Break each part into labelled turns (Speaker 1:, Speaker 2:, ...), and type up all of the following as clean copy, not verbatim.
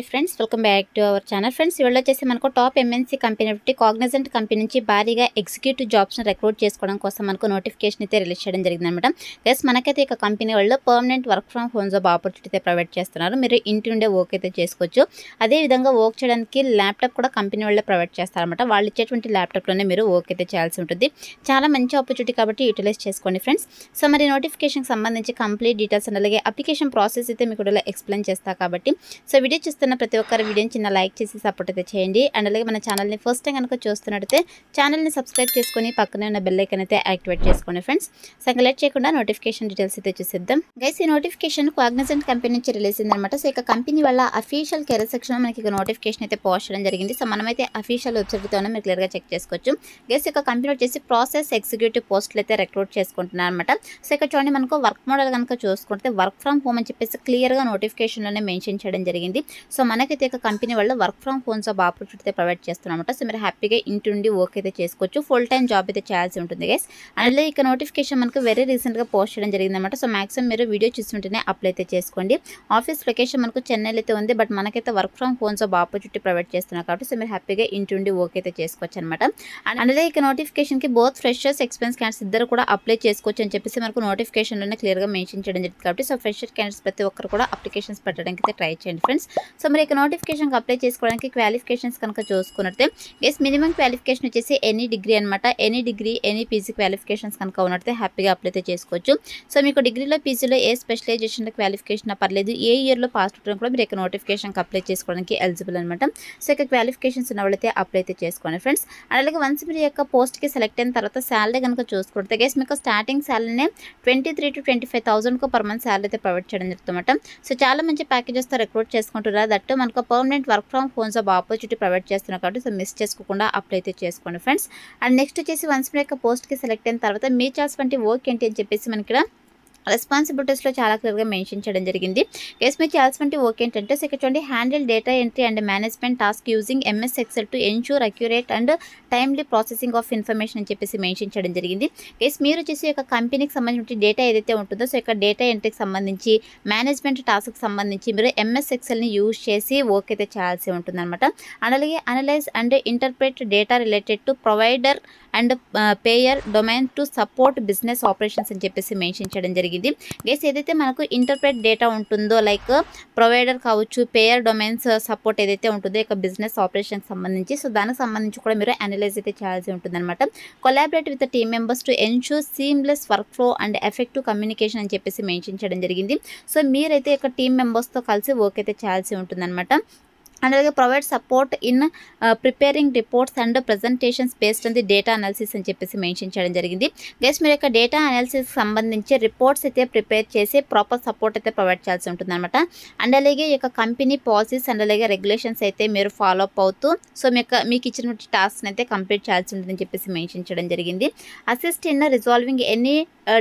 Speaker 1: Hi friends, welcome back to our channel. Friends, ఇవాళ వచ్చేసి మనకు టాప్ ఎంఎన్సీ కంపెనీ ఒకటి కాగ్నిజెంట్ కంపెనీ నుంచి భారీగా ఎగ్జిక్యూటివ్ జాబ్స్ని రిక్రూట్ చేసుకోవడం కోసం మనకు నోటిఫికేషన్ అయితే రిలీజ్ చేయడం జరిగిందనమాట. గైస్, మనకైతే ఇక కంపెనీ వాళ్ళు permanent work from home job opportunity అయితే ప్రొవైడ్ చేస్తున్నారు. మీరు ఇంటి నుండే వర్క్ అయితే చేసుకోవచ్చు. అదేవిధంగా వర్క్ చేయడానికి ల్యాప్టాప్ కూడా కంపెనీ వాళ్ళే ప్రొవైడ్ చేస్తారనమాట. వాళ్ళు ఇచ్చేటువంటి ల్యాప్టాప్లోనే మీరు వర్క్ అయితే చేయాల్సి ఉంటుంది. చాలా మంచి ఆపర్చునిటీ కాబట్టి యూటిలైజ్ చేసుకోండి ఫ్రెండ్స్. సో మరి నోటిఫికేషన్కి సంబంధించి కంప్లీట్ డీటెయిల్స్ అండ్ అలాగే అప్లికేషన్ ప్రాసెస్ అయితే మీకు ఇలా ఎక్స్ప్లెయిన్ చేస్తా కాబట్టి సో వీడియో చూస్తున్న ప్రతి ఒక్కరు వీడియోని చిన్న లైక్ చేసి సపోర్ట్ అయితే చేయండి. అండ్ అలాగే మన ఛానల్ని ఫస్ట్ టైం కనుక చూస్తున్నట్టయితే ఛానల్ని సబ్స్క్రైబ్ చేసుకొని పక్కనే ఉన్న బెల్ ఐకాన్ అయితే యాక్టివేట్ చేసుకోండి ఫ్రెండ్స్. సో లేట్ చేయకుండా నోటిఫికేషన్ డీటెయిల్స్ అయితే చూసేద్దాం. గైస్, ఈ నోటిఫికేషన్ కాగ్నిజెంట్ కంపెనీ నుంచి రిలీజ్ అయిందనమాట. సో ఇక కంపెనీ వల్ల అఫీషియల్ కెరీర్ సెక్షన్ మనకి ఇక నోటిఫికేషన్ అయితే పోస్ట్ చేయడం జరిగింది. సో మనమైతే అఫీషియల్ వెబ్సైట్తోనే మీరు క్లియర్గా చెక్ చేసుకోవచ్చు. గైస్, ఇక కంపెనీ వచ్చేసి ప్రాసెస్ ఎగ్జిక్యూటివ్ పోస్టులు అయితే రిక్రూట్ చేసుకుంటున్నారు అనమాట. సో ఇక్కడ చూడండి, మనకు వర్క్ మోడల్ కనుక చూసుకుంటే వర్క్ ఫ్రమ్ హోమ్ అని చెప్పేసి క్లియర్గా నోటిఫికేషన్లోనే మెన్షన్ చేయడం జరిగింది. సో మనకైతే ఇక కంపెనీ వాళ్ళు work from home job opportunity అయితే ప్రొవైడ్ చేస్తున్నారన్నమాట. సో మీరు హ్యాపీగా ఇంటి నుండి వర్క్ అయితే చేసుకోవచ్చు. ఫుల్ టైం జాబ్ అయితే చేయాల్సి ఉంటుంది గైస్. అలాగే ఇక నోటిఫికేషన్ మనకు వెరీ రీసెంట్గా పోస్ట్ చేయడం జరిగిందన్నమాట. సో మాక్సిమం మీరు వీడియో చూస్తుంటేనే అప్లై అయితే చేసుకోండి. ఆఫీస్ లొకేషన్ మనకు చెన్నైలో అయితే ఉంది, బట్ మనకైతే work from home job opportunity provide చేస్తున్నారు కాబట్టి సో మీరు హ్యాపీగా ఇంటి నుండి వర్క్ అయితే చేసుకోవచ్చు అనమాట. అలాగే ఇక నోటిఫికేషన్కి బోత్ ఫ్రెషర్స్ ఎక్స్పీరియన్స్ క్యాండిడేట్స్ ఇద్దరు కూడా అప్లై చేసుకోవచ్చు అని చెప్పేసి మనకు నోటిఫికేషన్లోనే క్లియర్గా మెన్షన్ చేయడం జరిగింది కాబట్టి సో ఫ్రెషర్ క్యాండిడేట్స్ ప్రతి ఒక్కరు కూడా అప్లికేషన్స్ పెట్టడానికి అయితే ట్రై చేయండి ఫ్రెండ్స్. సో మరి ఇక నోటిఫికేషన్కి అప్లై చేసుకోవడానికి క్వాలిఫికేషన్స్ కనుక చూసుకున్నట్టే ఎస్ మినిమం క్వాలిఫికేషన్ వచ్చేసి ఎనీ డిగ్రీ అనమాట. Any degree any PG qualifications కనుక ఉన్నట్టే హ్యాపీగా అప్లై అయితే చేసుకోవచ్చు. సో మీకు డిగ్రీలో పీజీలో ఏ స్పెషలైజేషన్లో క్వాలిఫికేషన్ పర్లేదు, ఏ ఇయర్లో పాస్ అవుట్ కూడా మీరు ఇక నోటిఫికేషన్కి అప్లై చేసుకోవడానికి ఎలిజిబుల్ అనమాట. సో ఇక క్వాలిఫికేషన్స్ ఉన్న వాళ్ళైతే అప్లై అయితే చేసుకోండి ఫ్రెండ్స్. అలాగే వన్స్ మీరు యొక్క పోస్ట్కి సెలెక్ట్ అయిన తర్వాత శాలరీ కనుక చూసుకుంటే గైస్ మీకు స్టార్టింగ్ శాలరీనే 23,000 to 25,000 పర్ మంత్ శాలరీ అయితే ప్రొవైడ్ చేయడం జరుగుతుందన్నమాట. సో చాలా మంచి ప్యాకేజెస్తో రిక్రూట్ చేసుకుంటున్నారు. దట్టు మనకు permanent work from home job opportunity provide చేస్తున్నారు కాబట్టి సో మిస్ చేసుకోకుండా అప్లై అయితే చేసుకోండి ఫ్రెండ్స్. అండ్ నెక్స్ట్ వచ్చేసి వన్స్ మీ యొక్క పోస్ట్కి సెలెక్ట్ అయిన తర్వాత మీ చేయాల్సినటువంటి వర్క్ ఏంటి అని చెప్పేసి మనకి ఇక్కడ రెస్పాన్సిబిలిటీస్లో చాలా క్లియర్గా మెన్షన్ చేయడం జరిగింది. కేస్ మీరు చేయాల్సిన వర్క్ ఏంటంటే సో ఇక్కడ చూడండి, handle data entry and management task using MS Excel to ensure accurate and timely processing of information అని చెప్పేసి మెన్షన్ చేయడం జరిగింది. కేస్ మీరు వచ్చేసి యొక్క కంపెనీకి సంబంధించిన డేటా ఏదైతే ఉంటుందో సో ఇక్కడ డేటా ఎంట్రీకి సంబంధించి మేనేజ్మెంట్ టాస్క్కి సంబంధించి మీరు ఎంఎస్ ఎక్సెల్ని యూజ్ చేసి వర్క్ అయితే చేయాల్సి ఉంటుందన్నమాట. అలాగే analyse and interpret data related to provider and payer domain to support business operations అని చెప్పేసి మెన్షన్ చేయడం జరిగింది. గైస్, ఏదైతే మనకు ఇంటర్ప్రెట్ డేటా ఉంటుందో లైక్ ప్రొవైడర్ కావచ్చు, పేయర్ డొమైన్స్ సపోర్ట్ ఏదైతే ఉంటుందో ఇక బిజినెస్ ఆపరేషన్కి సంబంధించి సో దానికి సంబంధించి కూడా మీరు అనలైజ్ అయితే చేయాల్సి ఉంటుందన్నమాట. Collaborate with team members to ensure seamless work flow and effective communication అని చెప్పేసి మెన్షన్ చేయడం జరిగింది. సో మీరైతే ఇక టీమ్ మెంబర్స్తో కలిసి వర్క్ అయితే చేయాల్సి ఉంటుందన్నమాట. అండ్ అలాగే provide support in preparing reports and presentations based on the data analysis అని చెప్పేసి మెన్షన్ చేయడం జరిగింది. గైస్, మీరు యొక్క డేటా అనాలిసిస్కి సంబంధించి రిపోర్ట్స్ అయితే ప్రిపేర్ చేసి ప్రాపర్ సపోర్ట్ అయితే ప్రొవైడ్ చేయాల్సి ఉంటుంది అనమాట. అండ్ అలాగే ఈ యొక్క కంపెనీ పాలసీస్ అండ్ అలాగే రెగ్యులేషన్స్ అయితే మీరు ఫాలో అప్ అవుతూ సో మీకు ఇచ్చిన టాస్క్ని అయితే కంప్లీట్ చేయాల్సి ఉంటుందని చెప్పేసి మెన్షన్ చేయడం జరిగింది. Assist in resolving any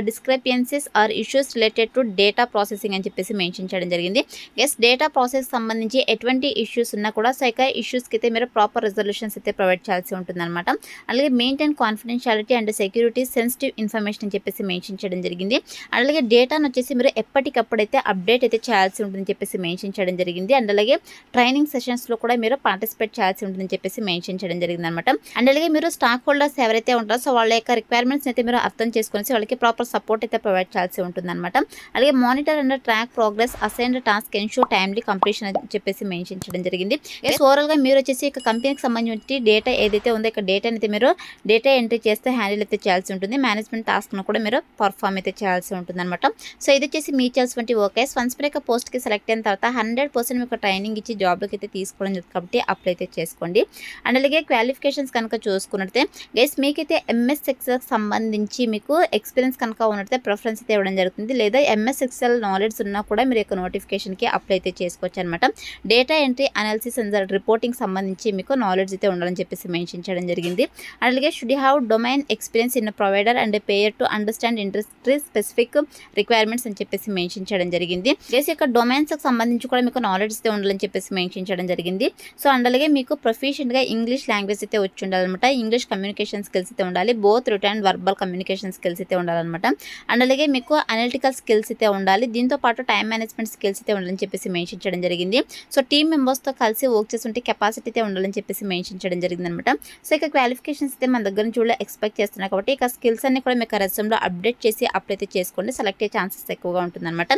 Speaker 1: discrepancies or issues related to data processing అని చెప్పేసి మెన్షన్ చేయడం జరిగింది. గైస్, డేటా ప్రాసెస్ సంబంధించి ఎటువంటి ఇష్యూస్ ఉన్నా కూడా సో ఇక ఇష్యూస్కి అయితే మీరు ప్రాపర్ రెజల్యూషన్స్ అయితే ప్రొవైడ్ చేయాల్సి ఉంటుందన్నమాట. అలాగే maintain confidentiality and security sensitive information అని చెప్పేసి మెన్షన్ చేయడం జరిగింది. అలాగే డేటాను వచ్చేసి మీరు ఎప్పటికప్పుడైతే అప్డేట్ అయితే చేయాల్సి ఉంటుందని చెప్పేసి మెన్షన్ చేయడం జరిగింది. అండ్ అలాగే ట్రైనింగ్ సెషన్స్లో కూడా మీరు పార్టిసిపేట్ చేయాల్సి ఉంటుందని చెప్పేసి మెన్షన్ చేయడం జరిగింది అనమాట. అండ్ అలాగే మీరు స్టాక్ హోల్డర్స్ ఎవరైతే ఉంటారో సో వాళ్ళ యొక్క రిక్వైర్మెంట్స్ అయితే మీరు అర్థం చేసుకొని వాళ్ళకి ప్రాపర్ సపోర్ట్ అయితే ప్రొవైడ్ చేయాల్సి ఉంటుందన్నమాట. అలాగే monitor and track progress assigned task ensure timely completion అని చెప్పేసి మెన్షన్ చేయడం జరిగింది. ఓవరాల్గా మీరు వచ్చేసి ఇక కంపెనీకి సంబంధించి డేటా ఏదైతే ఉందో ఇక డేటాని అయితే మీరు డేటా ఎంట్రీ చేస్తే హ్యాండిల్ అయితే చేయాల్సి ఉంటుంది. మేనేజ్మెంట్ టాస్క్ను కూడా మీరు పర్ఫామ్ అయితే చేయాల్సి ఉంటుంది అనమాట. సో ఇది వచ్చేసి మీ చేయాల్సిన వర్క్. వన్స్ మీరు యొక్క పోస్ట్కి సెలెక్ట్ అయిన తర్వాత 100% మీకు ట్రైనింగ్ ఇచ్చి జాబ్లోకి అయితే తీసుకోవడం జరుగుతుంది కాబట్టి అప్లై అయితే చేసుకోండి. అండ్ అలాగే క్వాలిఫికేషన్స్ కనుక చూసుకున్నట్టే గైస్ మీకైతే ఎంఎస్ ఎక్సెల్కి సంబంధించి మీకు ఎక్స్పీరియన్స్ కనుక ఉన్నట్టే ప్రిఫరెన్స్ అయితే ఇవ్వడం జరుగుతుంది. లేదా ఎంఎస్ ఎక్సెల్ నాలెడ్జ్ ఉన్నా కూడా మీరు యొక్క నోటిఫికేషన్కి అప్లై అయితే చేసుకోవచ్చు అనమాట. Data entry analysis and reporting సంబంధించి మీకు నాలెడ్జ్ అయితే ఉండాలని చెప్పేసి మెన్షన్ చేయడం జరిగింది. అలాగే should have domain experience in provider and payer to understand industry specific requirements అని చెప్పేసి మెన్షన్ చేయడం జరిగింది. గైస్ యొక్క డొమైన్స్కి సంబంధించి కూడా మీకు నాలెడ్జ్ అయితే ఉండాలని చెప్పేసి మెన్షన్ చేయడం జరిగింది. సో అండ్ అలాగే మీకు ప్రొఫిషియెంట్గా ఇంగ్లీష్ లాంగ్వేజ్ అయితే వచ్చి ఉండాలన్నమాట. ఇంగ్లీష్ కమ్యూనికేషన్ స్కిల్స్ అయితే ఉండాలి. Both return and verbal communication skills అయితే ఉండాలన్నమాట. అండ్ అలాగే మీకు అనలిటికల్ స్కిల్స్ అయితే ఉండాలి. దీంతో పాటు టైం మేనేజ్మెంట్ స్కిల్స్ అయితే ఉండాలని చెప్పేసి మెన్షన్ చేయడం జరిగింది. సో టీమ్ మెంబర్స్తో కలిసి వర్క్ చేస్తుంటే కెపాసిటీ అయితే ఉండాలని చెప్పేసి మెన్షన్ చేయడం జరిగింది అనమాట. సో ఇక క్వాలిఫికేషన్స్ అయితే మన దగ్గర నుంచి కూడా ఎక్స్పెక్ట్ చేస్తున్నారు కాబట్టి ఇక స్కిల్స్ అన్ని కూడా మీకు రెజ్యూమ్లో అప్డేట్ చేసి అప్లై అయితే చేసుకోండి. సెలెక్ట్ అయ్యే ఛాన్సెస్ ఎక్కువగా ఉంటుందన్నమాట.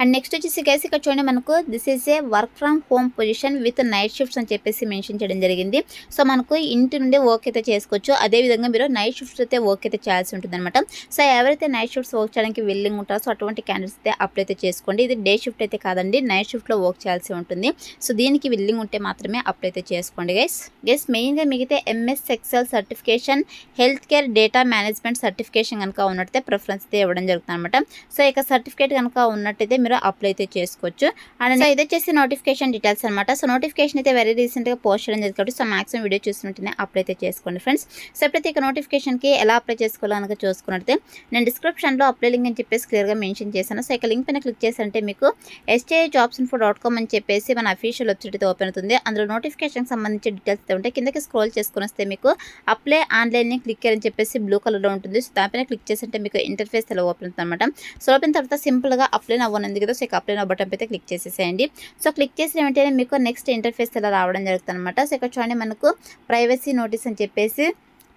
Speaker 1: అండ్ నెక్స్ట్ వచ్చేసి గైస్ ఇక్కడ చూడండి మనకు this is a work from home position with night shifts అని చెప్పేసి మెన్షన్ చేయడం జరిగింది. సో మనకు ఇంటి నుండి వర్క్ అయితే చేసుకోవచ్చు. అదేవిధంగా మీరు నైట్ షిఫ్ట్స్ అయితే వర్క్ అయితే చేయాల్సి ఉంటుంది అనమాట. సో ఎవరైతే నైట్ షిఫ్ట్స్ వర్క్ చేయడానికి విల్లింగ్ ఉంటారో సో అటువంటి క్యాండిడేట్స్ అయితే అప్లై అయితే చేసుకోండి. ఇది డే షిఫ్ట్ అయితే కాదండి, నైట్ షిఫ్ట్లో వర్క్ చేయాల్సి ఉంటుంది. సో దీనికి విల్లింగ్ ఉంటే మాత్రమే అప్లై అయితే చేసుకోండి గైస్ మెయిన్గా మిగితే MS Excel certification, health care data management certification కనుక ఉన్నట్టయితే ప్రిఫరెన్స్ అయితే ఇవ్వడం జరుగుతుంది అనమాట. సో ఇక సర్టిఫికేట్ కనుక ఉన్నట్టయితే మీరు అప్లై అయితే చేసుకోవచ్చు. అండ్ ఇది వచ్చేసి నోటిఫికేషన్ డీటెయిల్స్ అనమాట. సో నోటిఫికేషన్ అయితే వెరీ రీసెంట్గా పోస్ట్ చేయడం జరిగింది కాబట్టి సో మాక్సిమం వీడియో చూస్తుంటేనే అప్లై అయితే చేసుకోండి ఫ్రెండ్స్. సో ఎప్పుడైతే ఇక నోటిఫికేషన్కి ఎలా అప్లై చేసుకోవాలో కనుక చూసుకున్నట్టే నేను డిస్క్రిప్షన్లో అప్లై లింక్ అని చెప్పేసి క్లియర్గా మెన్షన్ చేశాను. సో ఇక లింక్ పైన క్లిక్ చేశారంటే మీకు sjobsinfo.com అని చెప్పేసి మన అఫీషియల్ వెబ్సైట్ అయితే ఓపెన్ అవుతుంది. అందులో నోటిఫికేషన్కి సంబంధించి డీటెయిల్స్ అయితే ఉంటాయి. కిందకి స్క్రోల్ చేసుకుని వస్తే మీకు అప్లై ఆన్లైన్ క్లిక్ అని చెప్పేసి బ్లూ కలర్లో ఉంటుంది. సో దానిపైన క్లిక్ చేస్తుంటే మీకు ఇంటర్ఫేస్ ఎలా ఓపెన్ అవుతుంది అనమాట. సో ఓపెన్ తర్వాత సింపుల్గా అప్లై అవ్వనుంది కదా, సో ఇక అప్లై బటన్ అయితే క్లిక్ చేసేసేయండి. సో క్లిక్ చేసిన వెంటనే మీకు నెక్స్ట్ ఇంటర్ఫేస్ ఎలా రావడం జరుగుతుంది అనమాట. సో ఇక్కడ చూడండి మనకు ప్రైవసీ నోటీస్ అని చెప్పేసి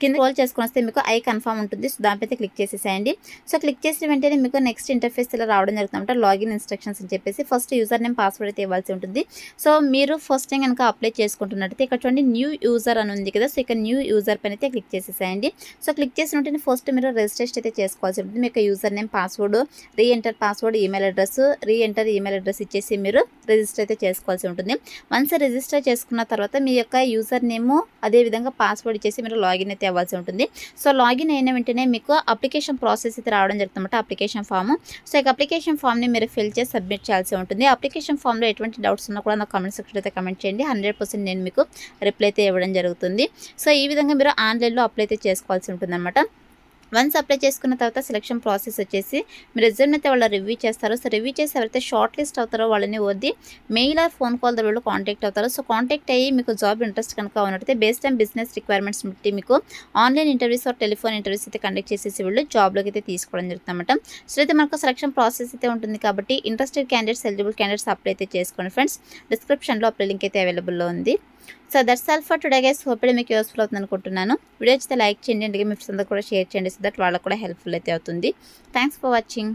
Speaker 1: కింద స్క్రోల్ చేసుకుని వస్తే మీకు ఐ కన్ఫర్మ్ ఉంటుంది. సో దానిపైతే క్లిక్ చేసేసేయండి. సో క్లిక్ చేసిన వెంటనే మీకు నెక్స్ట్ ఇంటర్ఫేస్ ఇలా రావడం జరుగుతుందంట. లాగిన్ ఇన్స్ట్రక్షన్స్ అని చెప్పేసి ఫస్ట్ యూజర్ నేమ్ పాస్వర్డ్ అయితే ఇవ్వాల్సి ఉంటుంది. సో మీరు ఫస్ట్ టైం కనుక అప్లై చేసుకుంటున్నట్టయితే ఇక్కడ చూడండి న్యూ యూజర్ అని ఉంది కదా, సో ఇక్కడ న్యూ యూజర్ పైన అయితే క్లిక్ చేసేసేయండి. సో క్లిక్ చేసిన వెంటనే ఫస్ట్ మీరు రిజిస్ట్రేషన్ అయితే చేసుకోవాల్సి ఉంటుంది. మీకు user name password, re-enter password, email address, re-enter email address ఇచ్చేసి మీరు రిజిస్టర్ అయితే చేసుకోవాల్సి ఉంటుంది. వన్స్ రిజిస్టర్ చేసుకున్న తర్వాత మీ యొక్క యూజర్ నేమ్ అదేవిధంగా పాస్వర్డ్ ఇచ్చేసి మీరు లాగిన్ అయితే అవ్వాల్సి ఉంటుంది. సో లాగిన్ అయిన వెంటనే మీకు అప్లికేషన్ ప్రాసెస్ అయితే రావడం జరుగుతుందన్నమాట. Application form. సో ఈ అప్లికేషన్ ఫామ్ని మీరు ఫిల్ చేసి సబ్మిట్ చేయాల్సి ఉంటుంది. అప్లికేషన్ ఫామ్లో ఎటువంటి డౌట్స్ ఉన్నా కూడా నా కామెంట్ సెక్షన్ అయితే కమెంట్ చేయండి. 100% నేను మీకు రిప్లై అయితే ఇవ్వడం జరుగుతుంది. సో ఈ విధంగా మీరు ఆన్లైన్లో అప్లై అయితే చేసుకోవాల్సి ఉంటుంది అనమాట. వన్స్ అప్లై చేసుకున్న తర్వాత సెలక్షన్ ప్రాసెస్ వచ్చేసి మీరు రెజ్యూమ్ అయితే వాళ్ళు రివ్యూ చేస్తారు. సో రివ్యూ చేసి ఎవరైతే షార్ట్ లిస్ట్ అవుతారో వాళ్ళని వద్ది మెయిల్ ఆర్ ఫోన్ కాల్ ద్వారా వాళ్ళు కాంటాక్ట్ అవుతారు. సో కాంటాక్ట్ అయ్యి మీకు జాబ్ ఇంట్రెస్ట్ కనుక ఉన్నట్టయితే బేస్డ్ ఆన్ బిజినెస్ రిక్వైర్మెంట్స్ బట్టి మీకు online interviews or telephone interviews అయితే కండక్ట్ చేసేసి వీళ్ళు జాబ్లోకి అయితే తీసుకోవడం జరుగుతుంది అనమాట. సో అయితే మనకు సెలక్షన్ ప్రాసెస్ అయితే ఉంటుంది కాబట్టి interested candidates, eligible candidates apply అయితే చేసుకోండి ఫ్రెండ్స్. డిస్క్రిప్షన్లో అప్లై లింక్ అయితే అవైలబుల్లో ఉంది. So that's all for today guys. Hope మీకు యూస్ఫుల్ అవుతుంది అనుకుంటున్నాను. వీడియో అయితే లైక్ చేయండి, అలాగే మీ ఫ్రెండ్స్ అందరూ కూడా షేర్ చేయండి. సో దట్ వాళ్ళకు కూడా హెల్ప్ఫుల్ అయితే అవుతుంది. Thanks for watching.